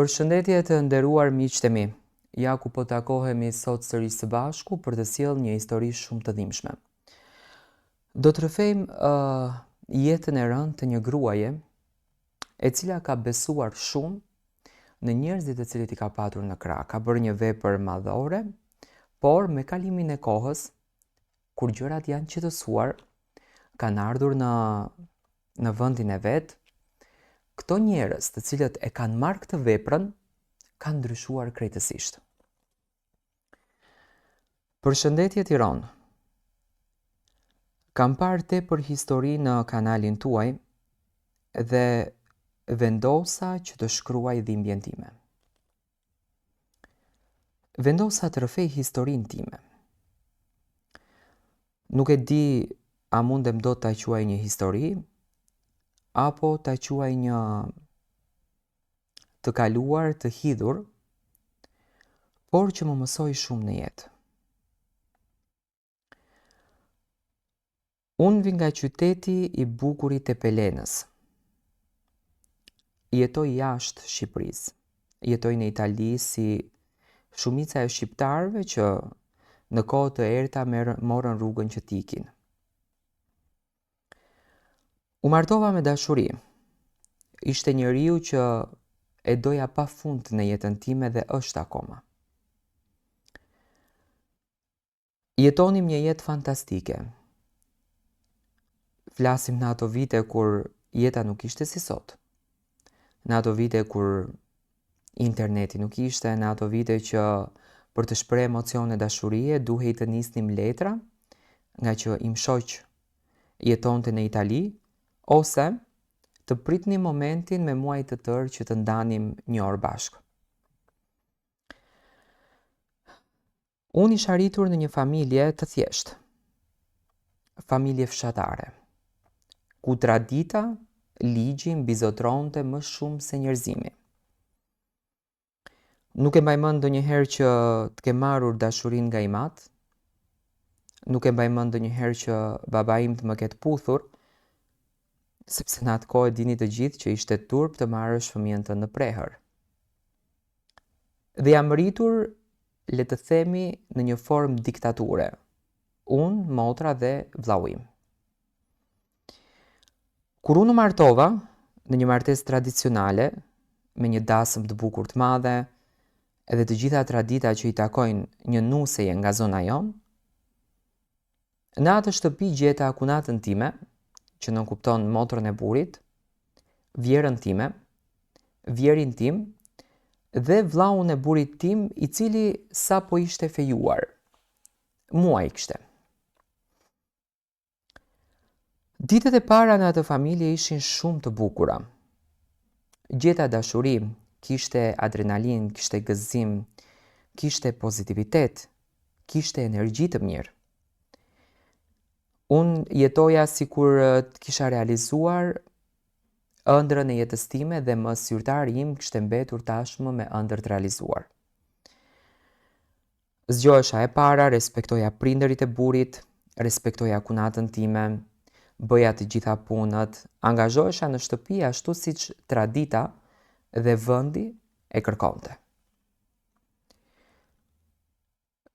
Përshëndetje të nderuar miqtë e mi. Ja ku po takohemi sot sërish së bashku për të sjellë një histori shumë të dhimbshme. Do të rrëfejmë jetën e rëndë të një gruaje e cila ka besuar shumë në njerëzit e cilët i ka patur në krah. Ka bërë një vepër madhore, por me kalimin e kohës, kur gjërat janë qetësuar, kanë ardhur në vendin e vet, këto njerëz të cilët e kanë marrë këtë veprën kanë ndryshuar krejtësisht. Përshëndetje Tiranë. Kam parë tepër histori në kanalin tuaj dhe vendosa që të shkruaj dhimbjen time. Vendosa të rrëfej historinë time. Nuk e di a mundem dot ta quaj një histori apo ta quaj një të kaluar, të hidhur, por që më mësoi shumë në jetë. Unë vi nga qyteti i bukurit të Pelenës. Jetoj jashtë Shqipërisë. Jetoj në Itali si shumica e shqiptarëve që në kohë të errta morën rrugën që t'ikin. U martova me dashuri. Ishte njeriu që e doja pafund në jetën time dhe është akoma. Jetonim një jetë fantastike. Flasim në ato vite kur jeta nuk ishte si sot. Në ato vite kur interneti nuk ishte, në ato vite që për të shpreh emocione dashurie duhej të nisnim letra, nga që im shoq jetonte në Itali, ose të pritnim momentin me muaj të tërë që të ndanim një orë bashkë. Unë isha rritur në një familje të thjeshtë. Familje fshatare, ku tradita, ligji mbizotronte më shumë se njerëzimi. Nuk e mbaj mend ndonjëherë që të kem marrur dashurinë nga i mat. Nuk e mbaj mend ndonjëherë që baba im të më ketë puthur, sepse në atë kohë dini të gjithë që ishte turp të marrësh fëmijën tënd në prehër. Dhe jam rritur, le të themi, në një formë diktature. Unë, motra dhe vllau im. Kur unë martova në një martesë tradicionale, me një dasëm të bukur të madhe, edhe të gjitha tradita që i takojnë një nuseje nga zona jonë, në atë shtëpi gjeta akunatën time, që nën kupton motrën e burrit, vjerën time, vjerin tim, dhe vllaun e burrit tim, i cili sapo ishte fejuar. Mua i kishte. Ditët e para në atë familje ishin shumë të bukura. Gjeta dashuri, kishte adrenalin, kishte gëzim, kishte pozitivitet, kishte energji të mirë. Unë jetoja sikur të kisha realizuar ëndrrën e jetës time dhe më zyrtari im kishte mbetur tashmë me ëndër të realizuar. Zgjohesha e para, respektoja prindërit e burrit, respektoja akunatën time, bëja të gjitha punët, angazhohesha në shtëpi ashtu siç tradita dhe vendi e kërkonte.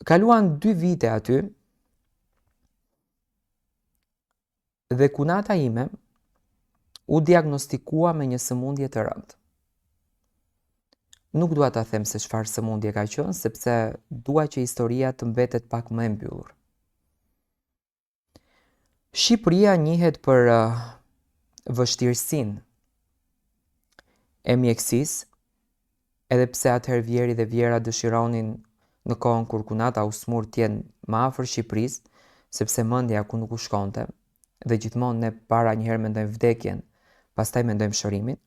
Kaluan 2 vite aty dhe kunata ime u diagnostikua me një sëmundje të rëndë. Nuk dua ta them se çfarë sëmundje ka qenë, sepse dua që historia të mbetet pak më e mbyllur. Shqipëria njihet për vështirësinë e mjekësisë, edhe pse atëherë vjeri dhe vjera dëshironin në kohën kur kunata u smur t'jenë më afër Shqipërisë, sepse mendja ku nuk u shkonte, dhe gjithmonë ne para njëherë mendojmë vdekjen, pastaj mendojmë shërimin.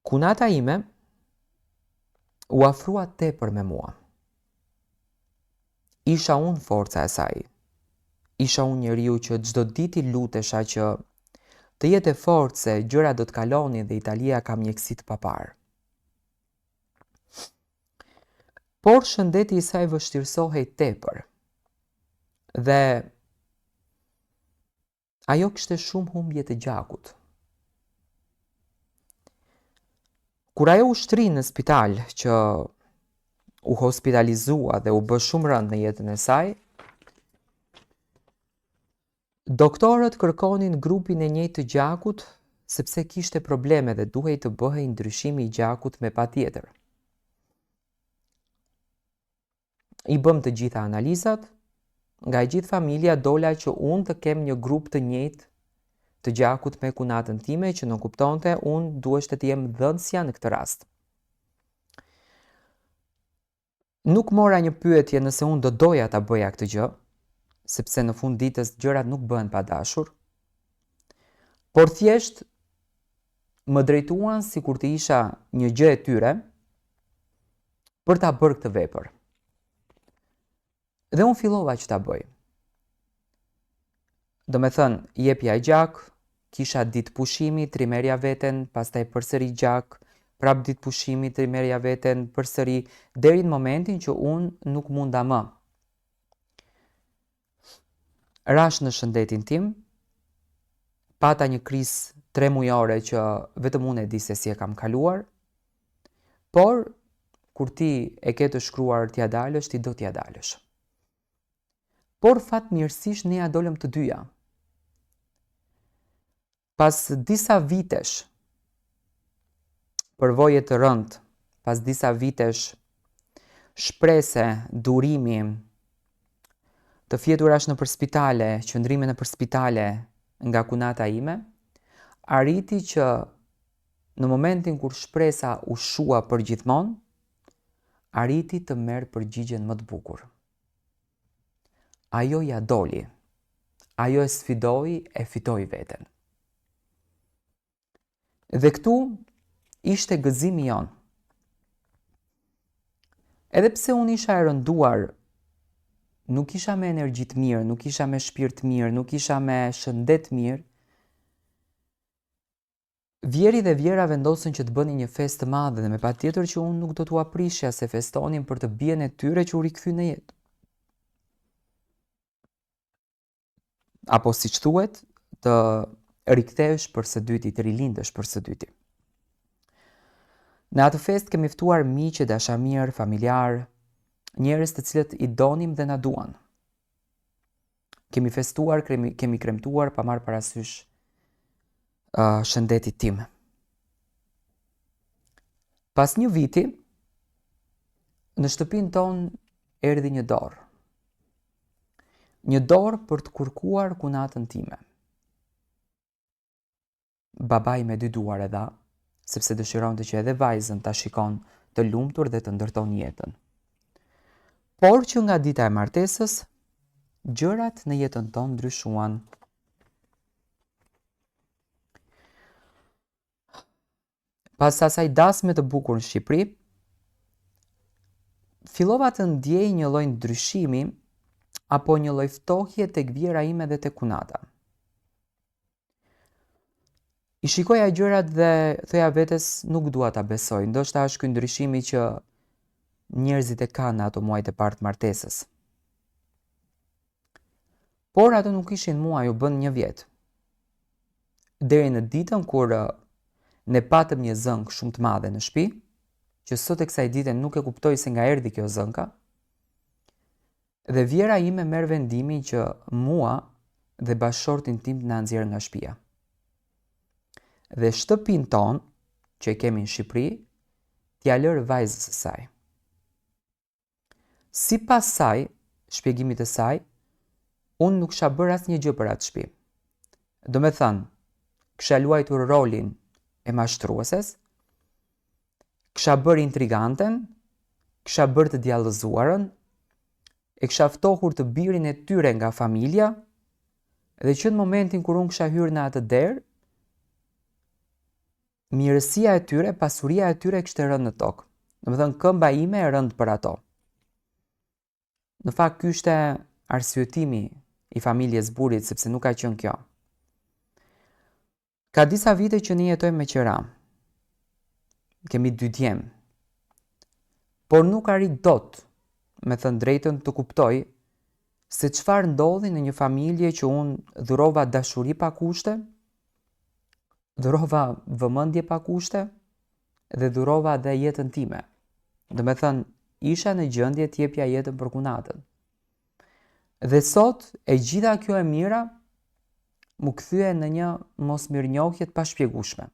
Kunata ime u afrua tepër me mua. Isha unë forca e saj. Isha unë njeriu që çdo ditë i lutesha që të jetë fortë se gjëra do të kalonin dhe Italia ka mjekësi të paparë. Por shëndeti i saj vështirësohej tepër. Dhe ajo kishte shumë humbje të gjakut. Kur ajo u shtri në spital që u hospitalizua dhe u bë shumë rënd në jetën e saj, doktorët kërkonin grupin e njëjtë të gjakut sepse kishte probleme dhe duhej të bëhej ndryshimi i gjakut me patjetër. I bëm të gjitha analizat, nga e gjithë familja dola që unë të kem një grup të njëjtë të gjakut me kunatën time, që nuk kuptonte unë duheshte të jem dhënësja në këtë rast. Nuk mora një pyetje nëse unë do doja ta bëja këtë gjë, sepse në fund ditës gjërat nuk bëhen pa dashur, por thjesht më drejtuan si kur të isha një gjë e tyre për ta bërë këtë vepër. Dhe unë fillova që ta bëj. Do me thënë, jepja gjak, kisha ditë pushimi, trimerja veten, pastaj përsëri gjak, prap ditë pushimi, trimerja veten, përsëri, deri në momentin që unë nuk munda më. Rash në shëndetin tim, pata një krizë 3 mujore që vetëm unë e di se si e kam kaluar, por kur ti e ke të shkruar t'ja dalësh, ti do t'ja dalësh. Por fatmirësisht ne ja dolëm të dyja. Pas disa vitesh përvoje të rëndë, pas disa vitesh shprese, durimi, të fjeturash në përspitale, qëndrime në përspitale nga kunata ime, arriti që në momentin kur shpresa u shua për gjithmonë, arriti të merë përgjigjen më të bukur. Ajo ja doli, ajo e sfidoi, e fitoi veten. Dhe këtu ishte gëzimi jon. Edhe pse unë isha e rënduar, nuk isha me energji të mirë, nuk isha me shpirt mirë, nuk isha me shëndet mirë, Vjeri dhe Vjera vendosën që të bënin një festë të madhe dhe me patjetër që unë nuk do t'u aprishja se festonin për të bien e tyre që u rikthyn në jetë. Apo siç thuhet, të rikthesh për së dyti, të rilindësh për së dyti. Në atë festë kemi ftuar miq, dashamirë, familjar, njerëz të cilët i donim dhe na duan. Kemi festuar, kemi kremtuar pa marrë parasysh shëndetit tim. Pas një viti, në shtëpinë tonë erdhi një dorë. Një dorë për të kërkuar kunatën time. Babai me 2 duar e dha, sepse dëshironte që edhe vajzën ta shikon të lumtur dhe të ndërton jetën. Por që nga dita e martesës, gjërat në jetën tonë ndryshuan. Pas asaj dasme të bukur në Shqipëri, fillova të ndjej një lloj ndryshimi apo një lloj ftohje tek Vjera ime dhe tek kunata. I shikoja gjërat dhe thoja vetes nuk dua ta besoj, ndoshta është ky ndryshimi që njerëzit e kanë ato muajt e parë të martesës. Por ato nuk ishin muaj, u bën 1 vjet. Deri në ditën kur ne patëm një zënk shumë të madhe në shtëpi, që sot e kësaj dite nuk e kuptoj se nga erdhi kjo zënka, dhe Vjera ime merr vendimin që mua dhe bashortin tim na nxjerr nga shtëpia. Dhe shtëpinë tonë, që e kemi në Shqipëri, t'ja lër vajzës së saj. Sipas saj, shpjegimit të saj, unë nuk kisha bërë asnjë gjë për atë shtëpi. Do me thënë, kisha luajtur rolin e mashtrueses, kisha bërë intriganten, kisha bërë të djallëzuarën, e kisha ftohur të birin e tyre nga familja, dhe që në momentin kur unë kisha hyrë në atë derë, mirësia e tyre, pasuria e tyre kishte rënë në tokë. Do me thënë, këmba ime e rënd për ato. Në fakt, ky ishte arsyetimi i familjes burit, sepse nuk ka qenë kjo. Ka disa vite që ne jetojmë me qira. Kemi 2 djem. Por nuk arrit dot, me thënë drejtën, të kuptoj se çfarë ndodhi në një familje që unë dhurova dashuri pa kushte, dhurova vëmendje pa kushte, dhe dhurova dhe jetën time. Dhe me thënë, isha në gjendje t'jepja jetën për kunatën. Dhe sot, e gjitha kjo e mira, mu kthye në një mos mirënjohje të pashpjegueshme.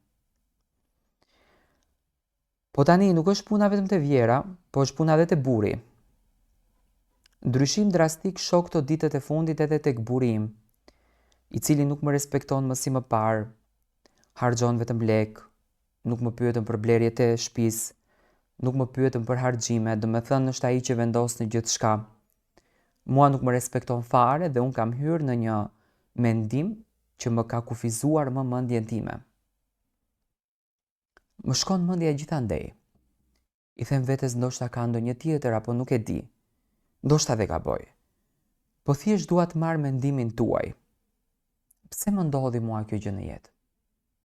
Po tani nuk është puna vetëm te vjera, po është puna edhe te buri. Ndryshim drastik shoh këto ditët e fundit edhe tek buri im, i cili nuk më respekton më si më parë, harxhon vetëm lek, nuk më pyetën për blerjet e shtëpisë, nuk më pyetën për harxhime, do me thënë është ai që vendos në gjithçka. Mua nuk më respekton fare dhe unë kam hyrë në një mendim që më ka kufizuar më mendjen time. Më shkon mendja gjithandej. I them vetes ndoshta ka ndonjë tjetër apo nuk e di. Ndoshta dhe gaboj. Po thjesht dua të marr mendimin tuaj. Pse më ndodhi mua kjo gjë në jetë?